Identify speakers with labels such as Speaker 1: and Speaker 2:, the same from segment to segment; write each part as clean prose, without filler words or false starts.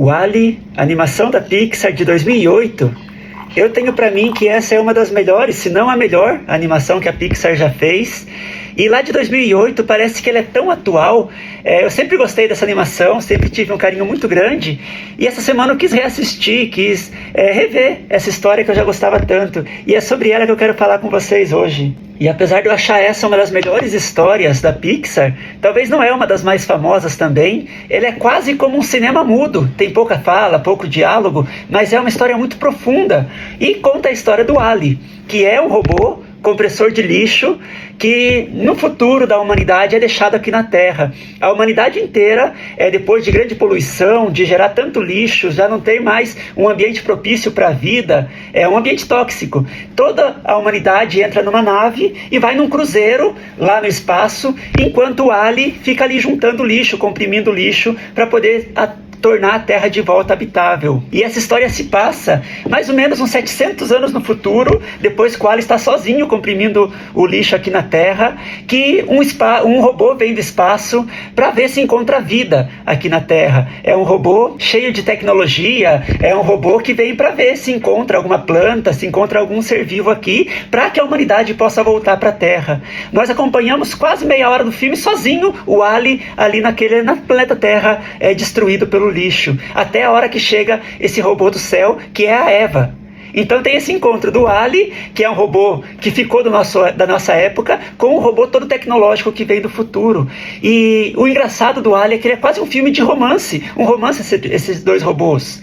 Speaker 1: WALL-E, animação da Pixar de 2008, eu tenho para mim que essa é uma das melhores, se não a melhor animação que a Pixar já fez. E lá de 2008 parece que ela é tão atual. Eu sempre gostei dessa animação, sempre tive um carinho muito grande. E essa semana eu quis reassistir, quis rever essa história que eu já gostava tanto. E é sobre ela que eu quero falar com vocês hoje. E apesar de eu achar essa uma das melhores histórias da Pixar, talvez não é uma das mais famosas também, ele é quase como um cinema mudo, tem pouca fala, pouco diálogo, mas é uma história muito profunda e conta a história do WALL-E, que é um robô compressor de lixo que no futuro da humanidade é deixado aqui na Terra. A humanidade inteira, depois de grande poluição, de gerar tanto lixo, já não tem mais um ambiente propício para a vida, é um ambiente tóxico. Toda a humanidade entra numa nave e vai num cruzeiro lá no espaço, enquanto o WALL-E fica ali juntando lixo, comprimindo lixo para poder tornar a Terra de volta habitável. E essa história se passa mais ou menos uns 700 anos no futuro, depois que o WALL-E está sozinho comprimindo o lixo aqui na Terra, que um robô vem do espaço para ver se encontra vida aqui na Terra. É um robô cheio de tecnologia, é um robô que vem para ver se encontra alguma planta, se encontra algum ser vivo aqui, para que a humanidade possa voltar para a Terra. Nós acompanhamos quase meia hora do filme sozinho o WALL-E ali na planeta Terra destruído pelo lixo, até a hora que chega esse robô do céu, que é a Eva. Então tem esse encontro do WALL-E, que é um robô que ficou da nossa época, com um robô todo tecnológico que vem do futuro. E o engraçado do WALL-E é que ele é quase um filme de romance, esses dois robôs.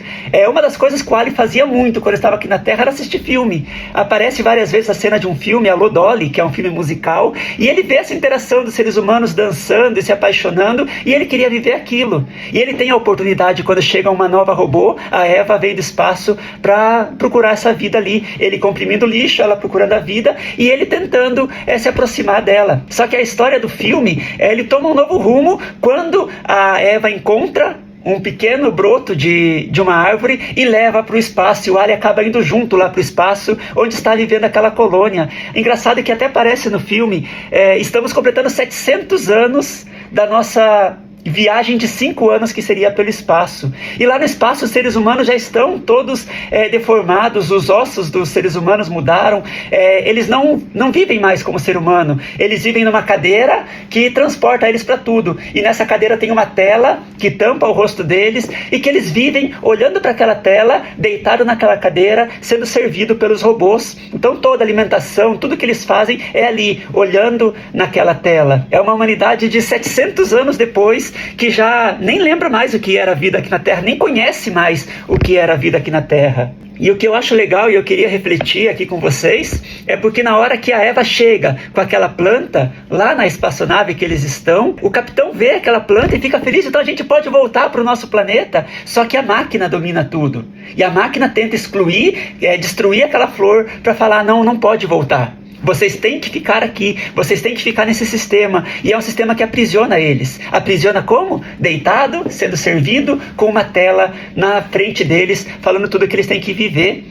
Speaker 1: Uma das coisas que o WALL-E fazia muito quando estava aqui na Terra era assistir filme. Aparece várias vezes a cena de um filme, Alô Dolly, que é um filme musical, e ele vê essa interação dos seres humanos dançando e se apaixonando, e ele queria viver aquilo. E ele tem a oportunidade, quando chega uma nova robô, a Eva vem do espaço para procurar essa vida ali, ele comprimindo lixo, ela procurando a vida e ele tentando se aproximar dela. Só que a história do filme, ele toma um novo rumo quando a Eva encontra um pequeno broto de uma árvore e leva para o espaço, e o WALL-E acaba indo junto lá para o espaço, onde está vivendo aquela colônia. Engraçado que até aparece no filme, estamos completando 700 anos da nossa viagem de 5 anos que seria pelo espaço. E lá no espaço os seres humanos já estão todos deformados, os ossos dos seres humanos mudaram, eles não vivem mais como ser humano, eles vivem numa cadeira que transporta eles para tudo. E nessa cadeira tem uma tela que tampa o rosto deles e que eles vivem olhando para aquela tela, deitado naquela cadeira, sendo servido pelos robôs. Então toda a alimentação, tudo que eles fazem é ali, olhando naquela tela. É uma humanidade de 700 anos depois, que já nem lembra mais o que era a vida aqui na Terra, nem conhece mais o que era a vida aqui na Terra. E o que eu acho legal e eu queria refletir aqui com vocês é porque na hora que a Eva chega com aquela planta lá na espaçonave que eles estão, o capitão vê aquela planta e fica feliz, então a gente pode voltar para o nosso planeta. Só que a máquina domina tudo. E a máquina tenta excluir, destruir aquela flor para falar, não pode voltar. Vocês têm que ficar aqui, vocês têm que ficar nesse sistema. E é um sistema que aprisiona eles. Aprisiona como? Deitado, sendo servido, com uma tela na frente deles, falando tudo que eles têm que viver.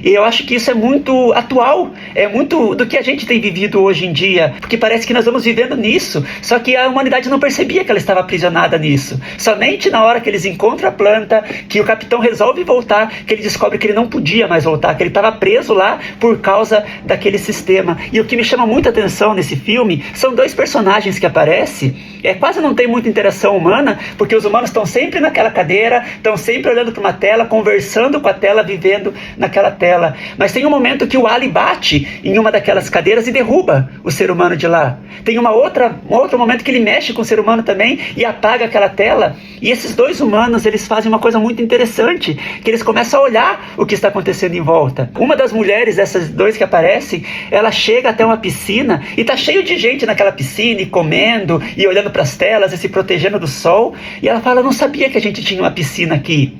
Speaker 1: E eu acho que isso é muito atual, é muito do que a gente tem vivido hoje em dia, porque parece que nós vamos vivendo nisso, só que a humanidade não percebia que ela estava aprisionada nisso. Somente na hora que eles encontram a planta, que o capitão resolve voltar, que ele descobre que ele não podia mais voltar, que ele estava preso lá por causa daquele sistema. E o que me chama muita atenção nesse filme são dois personagens que aparecem, quase não tem muita interação humana, porque os humanos estão sempre naquela cadeira, estão sempre olhando para uma tela, conversando com a tela, vivendo naquela tela. Mas tem um momento que o WALL-E bate em uma daquelas cadeiras e derruba o ser humano de lá. Tem um outro momento que ele mexe com o ser humano também e apaga aquela tela. E esses dois humanos, eles fazem uma coisa muito interessante, que eles começam a olhar o que está acontecendo em volta. Uma das mulheres, essas dois que aparecem, ela chega até uma piscina e está cheio de gente naquela piscina e comendo e olhando para as telas e se protegendo do sol. E ela fala, não sabia que a gente tinha uma piscina aqui.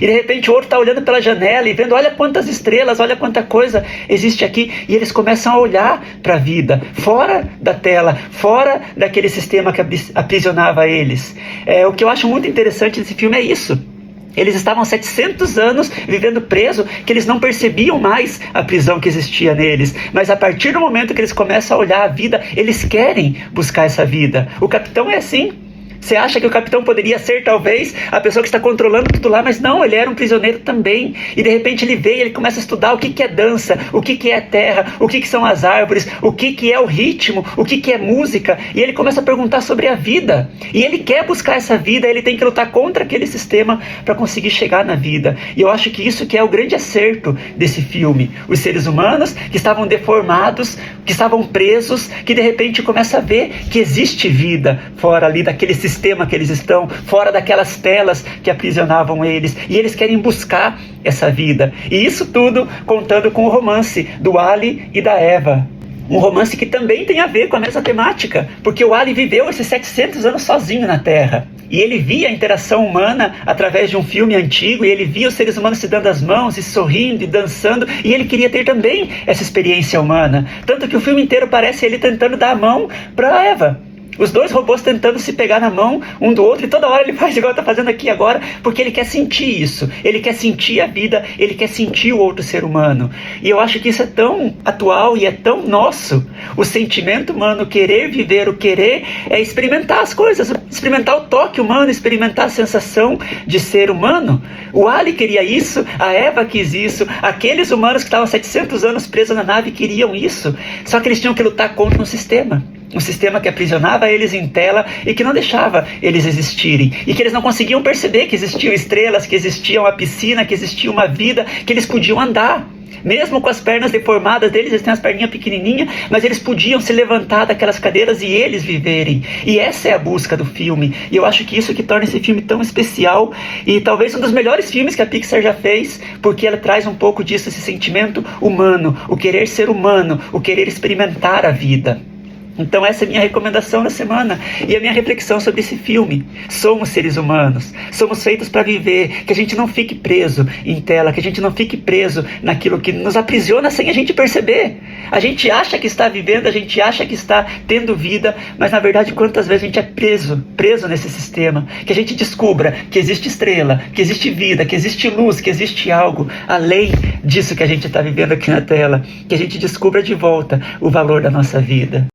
Speaker 1: E de repente o outro está olhando pela janela e vendo, olha quantas estrelas, olha quanta coisa existe aqui. E eles começam a olhar para a vida, fora da tela, fora daquele sistema que aprisionava eles. O que eu acho muito interessante nesse filme é isso. Eles estavam 700 anos vivendo presos, que eles não percebiam mais a prisão que existia neles. Mas a partir do momento que eles começam a olhar a vida, eles querem buscar essa vida. O capitão é assim. Você acha que o capitão poderia ser, talvez, a pessoa que está controlando tudo lá, mas não, ele era um prisioneiro também. E de repente ele veio e ele começa a estudar o que é dança, o que é terra, o que são as árvores, o que é o ritmo, o que é música. E ele começa a perguntar sobre a vida. E ele quer buscar essa vida, ele tem que lutar contra aquele sistema para conseguir chegar na vida. E eu acho que isso que é o grande acerto desse filme. Os seres humanos que estavam deformados, que estavam presos, que de repente começa a ver que existe vida fora ali daquele sistema que eles estão, fora daquelas telas que aprisionavam eles, e eles querem buscar essa vida. E isso tudo contando com o romance do Ali e da Eva. Um romance que também tem a ver com a mesma temática, porque o Ali viveu esses 700 anos sozinho na Terra. E ele via a interação humana através de um filme antigo, e ele via os seres humanos se dando as mãos, e sorrindo, e dançando, e ele queria ter também essa experiência humana. Tanto que o filme inteiro parece ele tentando dar a mão para Eva. Os dois robôs tentando se pegar na mão um do outro, e toda hora ele faz igual está fazendo aqui agora, porque ele quer sentir isso, ele quer sentir a vida, ele quer sentir o outro ser humano. E eu acho que isso é tão atual e é tão nosso. O sentimento humano, o querer viver, o querer é experimentar as coisas, experimentar o toque humano, experimentar a sensação de ser humano. O Ali queria isso, a Eva quis isso, aqueles humanos que estavam 700 anos presos na nave queriam isso, só que eles tinham que lutar contra um sistema que aprisionava eles em tela e que não deixava eles existirem, e que eles não conseguiam perceber que existiam estrelas, que existia uma piscina, que existia uma vida, que eles podiam andar. Mesmo com as pernas deformadas deles, eles têm as perninhas pequenininhas, mas eles podiam se levantar daquelas cadeiras e eles viverem. E essa é a busca do filme. E eu acho que isso que torna esse filme tão especial, e talvez um dos melhores filmes que a Pixar já fez, porque ela traz um pouco disso, esse sentimento humano, o querer ser humano, o querer experimentar a vida. Então essa é a minha recomendação na semana e a minha reflexão sobre esse filme. Somos seres humanos, somos feitos para viver, que a gente não fique preso em tela, que a gente não fique preso naquilo que nos aprisiona sem a gente perceber. A gente acha que está vivendo, a gente acha que está tendo vida, mas na verdade quantas vezes a gente é preso nesse sistema. Que a gente descubra que existe estrela, que existe vida, que existe luz, que existe algo além disso que a gente está vivendo aqui na tela. Que a gente descubra de volta o valor da nossa vida.